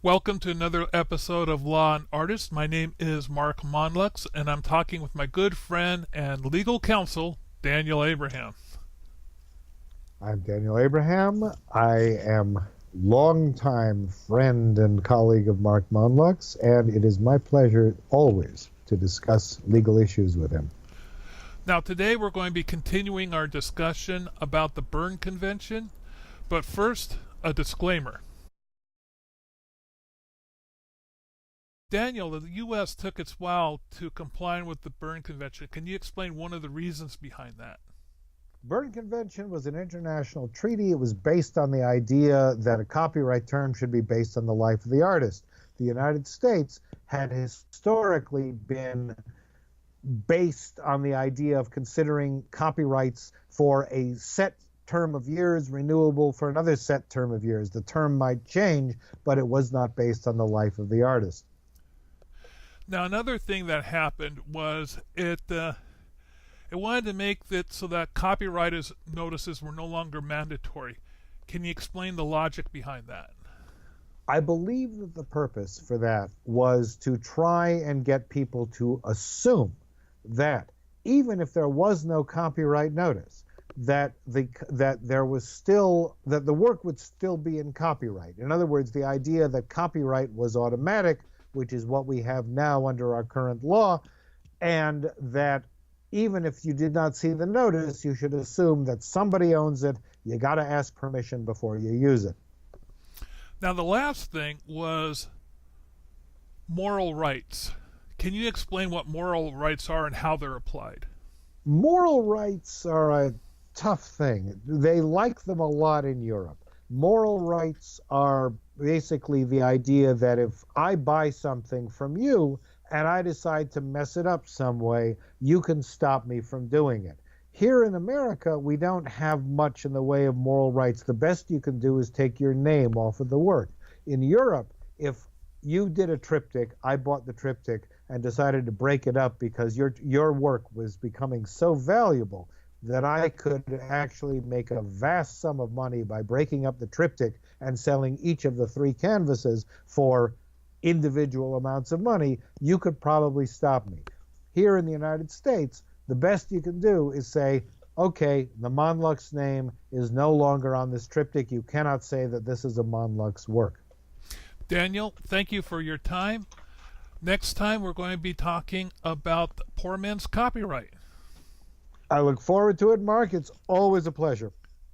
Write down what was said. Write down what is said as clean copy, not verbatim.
Welcome to another episode of Law and Artist. My name is Mark Monlux, and I'm talking with my good friend and legal counsel, Daniel Abraham. I'm Daniel Abraham. I am longtime friend and colleague of Mark Monlux, and it is my pleasure always to discuss legal issues with him. Now, today we're going to be continuing our discussion about the Berne Convention, but first, a disclaimer. Daniel, the U.S. took its while to comply with the Berne Convention. Can you explain one of the reasons behind that? Berne Convention was an international treaty. It was based on the idea that a copyright term should be based on the life of the artist. The United States had historically been based on the idea of considering copyrights for a set term of years, renewable for another set term of years. The term might change, but it was not based on the life of the artist. Now, another thing that happened was it wanted to make it so that copyright notices were no longer mandatory. Can you explain the logic behind that? I believe that the purpose for that was to try and get people to assume that even if there was no copyright notice, that the work would still be in copyright. In other words, the idea that copyright was automatic, which is what we have now under our current law, and that even if you did not see the notice, you should assume that somebody owns it. You got to ask permission before you use it. Now, the last thing was moral rights. Can you explain what moral rights are and how they're applied? Moral rights are a tough thing. They like them a lot in Europe. Moral rights are basically the idea that if I buy something from you and I decide to mess it up some way, you can stop me from doing it. Here in America, we don't have much in the way of moral rights. The best you can do is take your name off of the work. In Europe, if you did a triptych, I bought the triptych and decided to break it up because your work was becoming so valuable that I could actually make a vast sum of money by breaking up the triptych and selling each of the three canvases for individual amounts of money, you could probably stop me. Here in the United States, the best you can do is say, okay, the Monlux name is no longer on this triptych. You cannot say that this is a Monlux work. Daniel, thank you for your time. Next time, we're going to be talking about poor man's copyright. I look forward to it, Mark. It's always a pleasure.